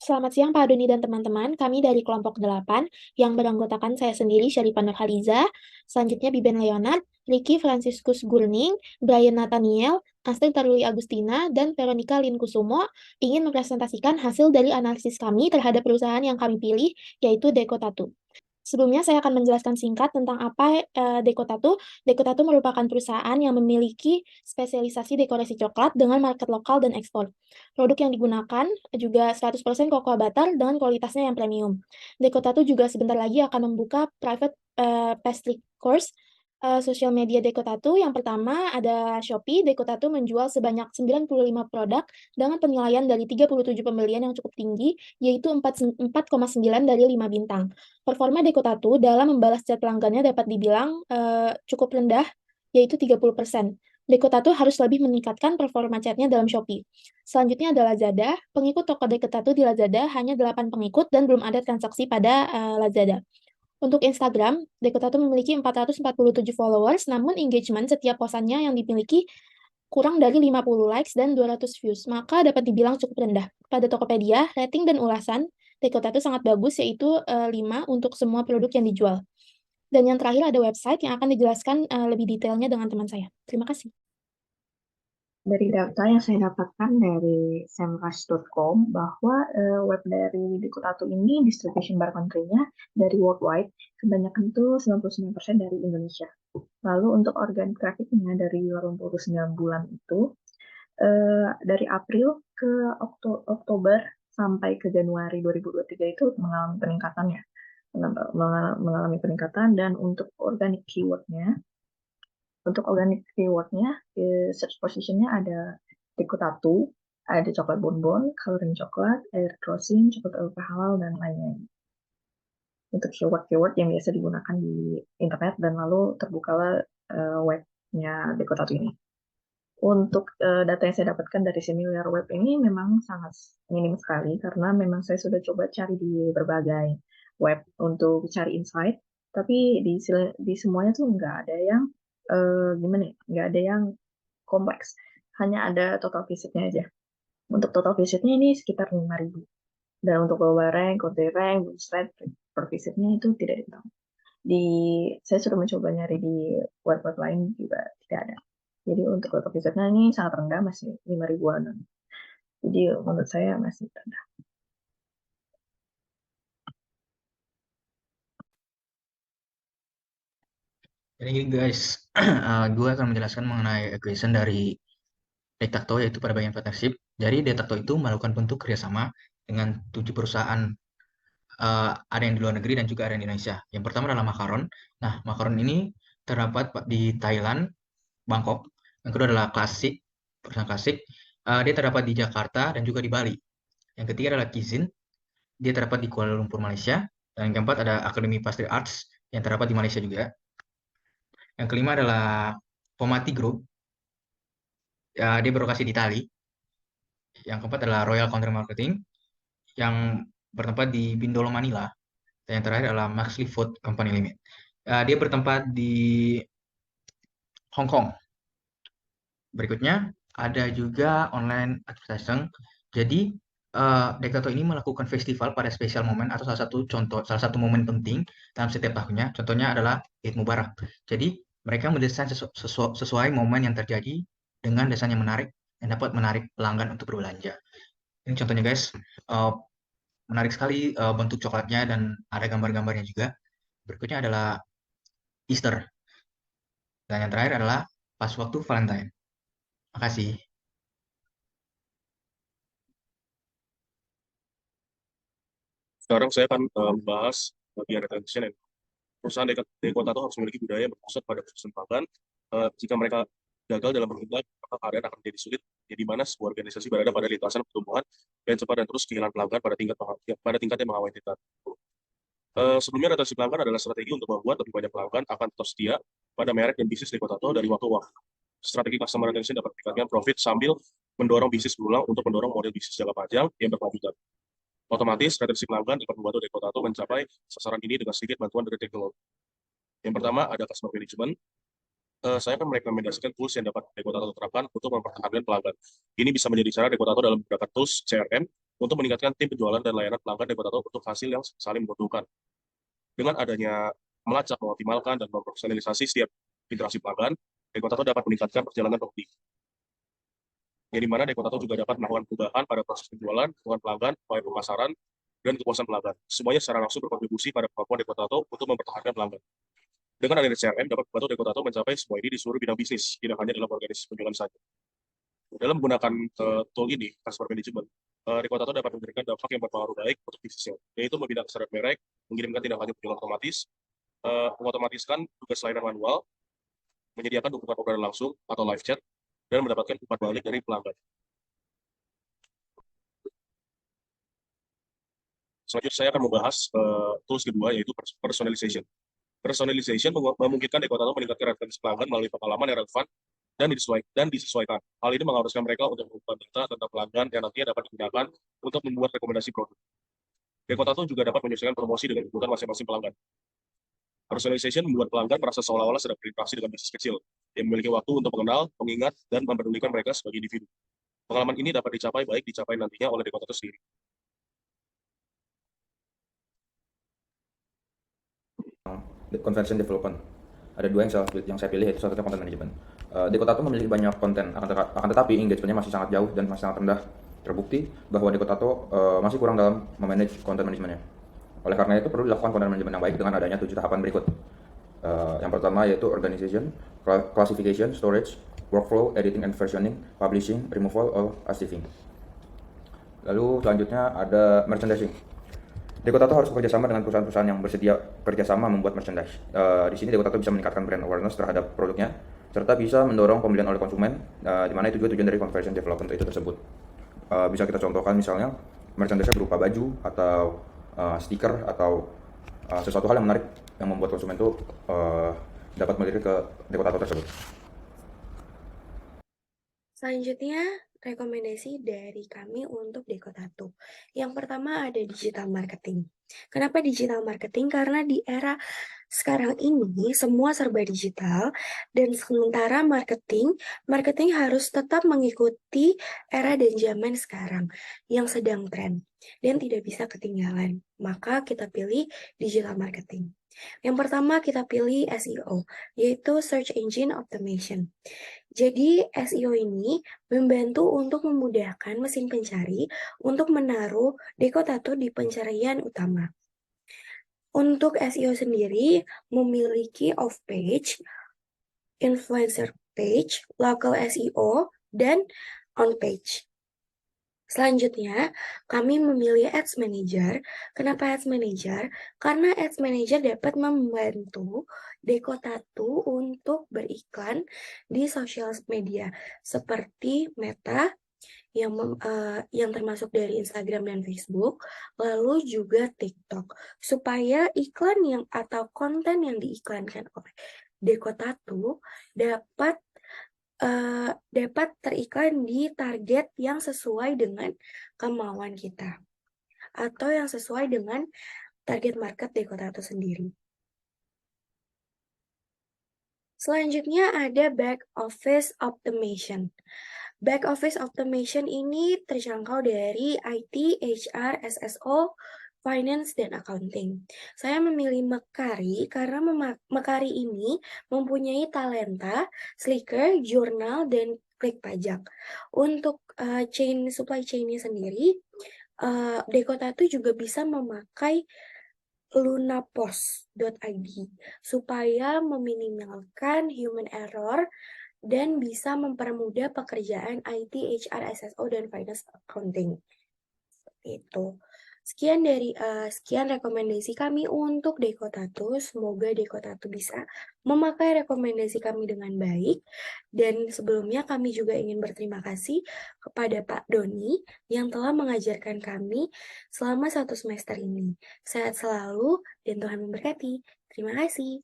Selamat siang Pak Doni dan teman-teman. Kami dari kelompok 8 yang beranggotakan saya sendiri, Syarifah Nurhaliza, selanjutnya Biben Leonard, Ricky Franciscus Gurning, Brian Nathaniel, Astrid Taruli Agustina, dan Veronica Linkusumo ingin mempresentasikan hasil dari analisis kami terhadap perusahaan yang kami pilih, yaitu Deko Tattoo. Sebelumnya saya akan menjelaskan singkat tentang apa Deko Tattoo. Deko Tattoo merupakan perusahaan yang memiliki spesialisasi dekorasi coklat dengan market lokal dan ekspor. Produk yang digunakan juga 100% cocoa butter dengan kualitasnya yang premium. Deko Tattoo juga sebentar lagi akan membuka private pastry course. Sosial media Deko Tattoo yang pertama ada Shopee. Deko Tattoo menjual sebanyak 95 produk dengan penilaian dari 37 pembelian yang cukup tinggi, yaitu 4,9 dari 5 bintang. Performa Deko Tattoo dalam membalas chat pelanggannya dapat dibilang cukup rendah, yaitu 30%. Deko Tattoo harus lebih meningkatkan performa chatnya dalam Shopee. Selanjutnya adalah Lazada. Pengikut toko Deko Tattoo di Lazada hanya 8 pengikut dan belum ada transaksi pada Lazada. Untuk Instagram, Deko Tattoo memiliki 447 followers, namun engagement setiap posannya yang dimiliki kurang dari 50 likes dan 200 views, maka dapat dibilang cukup rendah. Pada Tokopedia, rating dan ulasan Deko Tattoo sangat bagus, yaitu 5 untuk semua produk yang dijual. Dan yang terakhir ada website yang akan dijelaskan lebih detailnya dengan teman saya. Terima kasih. Dari data yang saya dapatkan dari semrush.com bahwa web dari Dikutatu ini distribution bar country-nya dari worldwide kebanyakan itu 99% dari Indonesia. Lalu untuk organic traffic-nya dari 89 bulan itu dari April ke Oktober sampai ke Januari 2023 itu mengalami peningkatan ya. Mengalami peningkatan. Dan untuk organic keyword-nya, search position-nya ada Rico Tattoo, ada coklat bonbon, coloring coklat, air crossing, coklat ultra halal, dan lainnya. Untuk keyword-keyword yang biasa digunakan di internet, dan lalu terbukalah webnya Rico Tattoo ini. Untuk data yang saya dapatkan dari similar web ini memang sangat minim sekali, karena memang saya sudah coba cari di berbagai web untuk cari insight, tapi di semuanya tuh nggak ada yang gimana ya, nggak ada yang kompleks, hanya ada total visitnya aja. Untuk total visitnya ini sekitar 5.000, dan untuk global rank, country rank, boost rate per visitnya itu tidak ditahu. Saya sudah mencoba nyari di web-web lain juga tidak ada. Jadi untuk total visitnya ini sangat rendah, masih 5.000-an. Jadi menurut saya masih rendah. Jadi guys, gue akan menjelaskan mengenai equation dari Detacto, yaitu pada bagian partnership. Jadi Detacto itu melakukan bentuk kerjasama dengan 7 perusahaan. Ada yang di luar negeri dan juga ada yang di Indonesia. Yang pertama adalah Makaron. Nah, Makaron ini terdapat di Thailand, Bangkok. Yang kedua adalah Klasik, perusahaan Klasik. Dia terdapat di Jakarta dan juga di Bali. Yang ketiga adalah Kizin. Dia terdapat di Kuala Lumpur, Malaysia. Dan yang keempat ada Akademi Pastry Arts yang terdapat di Malaysia juga. Yang kelima adalah Pomati Group. Dia berlokasi di Itali. Yang keempat adalah Royal Country Marketing yang bertempat di Bindolo, Manila. Dan yang terakhir adalah Maxley Food Company Limited. Dia bertempat di Hong Kong. Berikutnya ada juga online advertising. Jadi Dektato ini melakukan festival pada spesial momen atau salah satu momen penting dalam setiap tahunnya. Contohnya adalah Eid Mubarak. Jadi mereka mendesain sesuai momen yang terjadi dengan desain yang menarik yang dapat menarik pelanggan untuk berbelanja. Ini contohnya guys, menarik sekali bentuk coklatnya dan ada gambar-gambarnya juga. Berikutnya adalah Easter. Dan yang terakhir adalah pas waktu Valentine. Makasih. Sekarang saya akan membahas bagian retention. Perusahaan Deko Tattoo harus memiliki budaya yang berpusat pada proses pelanggan. Jika mereka gagal dalam berkembang, maka keadaan akan menjadi sulit. Jadi mana sebuah organisasi berada pada lintasan pertumbuhan dan cepat dan terus kehilangan pelanggan pada tingkat yang mengawali tingkat. Sebelumnya retensi pelanggan adalah strategi untuk membuat lebih banyak pelanggan akan tetap setia pada merek dan bisnis Deko Tattoo dari waktu ke waktu. Strategi customer retention dapat meningkatkan profit sambil mendorong bisnis berulang untuk mendorong model bisnis jangka panjang yang berkelanjutan. Otomatis, retensi pelanggan dapat membantu Deko Tattoo mencapai sasaran ini dengan sedikit bantuan dari teknologi. Yang pertama, ada customer management. Saya akan merekomendasikan tools yang dapat Deko Tattoo terapkan untuk mempertahankan pelanggan. Ini bisa menjadi cara Deko Tattoo dalam menggunakan tools CRM untuk meningkatkan tim penjualan dan layanan pelanggan Dekotato untuk hasil yang saling menguntungkan. Dengan adanya melacak, mengoptimalkan, dan memprofesionalisasi setiap interaksi pelanggan, Dekotato dapat meningkatkan perjalanan pembeli. Yang dimana Dekotato juga dapat melakukan perubahan pada proses penjualan, hubungan pelanggan, upaya pemasaran, dan kepuasan pelanggan. Semuanya secara langsung berkontribusi pada kemampuan Dekotato untuk mempertahankan pelanggan. Dengan adanya CRM dapat membantu Dekotato mencapai semua ini di seluruh bidang bisnis, tidak hanya dalam organisasi penjualan saja. Dalam menggunakan tool ini, customer management, Dekotato dapat memberikan dampak yang berpengaruh baik untuk bisnisnya, yaitu membina kesadaran merek, mengirimkan tindak lanjut penjualan otomatis, mengotomatiskan tugas layanan manual, menyediakan dukungan orderan langsung atau live chat, dan mendapatkan umpan balik dari pelanggan. Selanjutnya saya akan membahas tools kedua, yaitu personalization. Personalization memungkinkan Dekotato meningkatkan referensi pelanggan melalui pengalaman yang relevan dan disesuaikan. Hal ini mengharuskan mereka untuk mengumpulkan data tentang pelanggan yang nantinya dapat digunakan untuk membuat rekomendasi produk. Dekotato juga dapat menyesuaikan promosi dengan kebutuhan masing-masing pelanggan. Personalization membuat pelanggan merasa seolah-olah sedang berinteraksi dengan bisnis kecil yang memiliki waktu untuk mengenal, mengingat, dan mempedulikan mereka sebagai individu. Pengalaman ini dapat dicapai nantinya oleh Dekotato sendiri. Conversion development. Ada dua yang saya pilih, yaitu satunya content management. Dekotato memiliki banyak konten, akan tetapi engagement-nya masih sangat jauh dan masih sangat rendah. Terbukti bahwa Dekotato masih kurang dalam memanage content management-nya. Oleh karena itu perlu dilakukan content management yang baik dengan adanya 7 tahapan berikut. Yang pertama yaitu organization, classification, storage, workflow, editing and versioning, publishing, removal, or archiving. Lalu selanjutnya ada merchandising. Dekotato harus bekerjasama dengan perusahaan-perusahaan yang bersedia kerjasama membuat merchandise. Di sini Dekotato bisa meningkatkan brand awareness terhadap produknya, serta bisa mendorong pembelian oleh konsumen, di mana itu juga tujuan dari conversion development itu tersebut. Bisa kita contohkan misalnya merchandise berupa baju atau stiker atau sesuatu hal yang menarik yang membuat konsumen itu dapat melirik ke Dekotato tersebut. Selanjutnya, rekomendasi dari kami untuk Dekotato. Yang pertama ada digital marketing. Kenapa digital marketing? Karena di era sekarang ini semua serba digital dan sementara marketing harus tetap mengikuti era dan zaman sekarang yang sedang tren dan tidak bisa ketinggalan. Maka kita pilih digital marketing. Yang pertama kita pilih SEO, yaitu Search Engine Optimization. Jadi SEO ini membantu untuk memudahkan mesin pencari untuk menaruh Dekotato di pencarian utama. Untuk SEO sendiri memiliki off-page, influencer page, local SEO, dan on-page. Selanjutnya, kami memilih Ads Manager. Kenapa Ads Manager? Karena Ads Manager dapat membantu Dekotato untuk beriklan di sosial media seperti Meta yang termasuk dari Instagram dan Facebook, lalu juga TikTok, supaya iklan atau konten yang diiklankan oleh Dekotato dapat teriklan di target yang sesuai dengan kemauan kita atau yang sesuai dengan target market Dekotato sendiri. Selanjutnya ada back office automation. Back office automation ini terjangkau dari IT, HR, SSO, finance, dan accounting. Saya memilih Mekari karena Mekari ini mempunyai talenta, Slicker, jurnal, dan klik pajak. Untuk supply chain-nya sendiri, Dekotato juga bisa memakai lunapos.id supaya meminimalkan human error dan bisa mempermudah pekerjaan IT, HR, SSO, dan finance accounting. Itu. Sekian rekomendasi kami untuk Dekotato. Semoga Dekotato bisa memakai rekomendasi kami dengan baik. Dan sebelumnya kami juga ingin berterima kasih kepada Pak Doni yang telah mengajarkan kami selama 1 semester ini. Sehat selalu dan Tuhan memberkati. Terima kasih.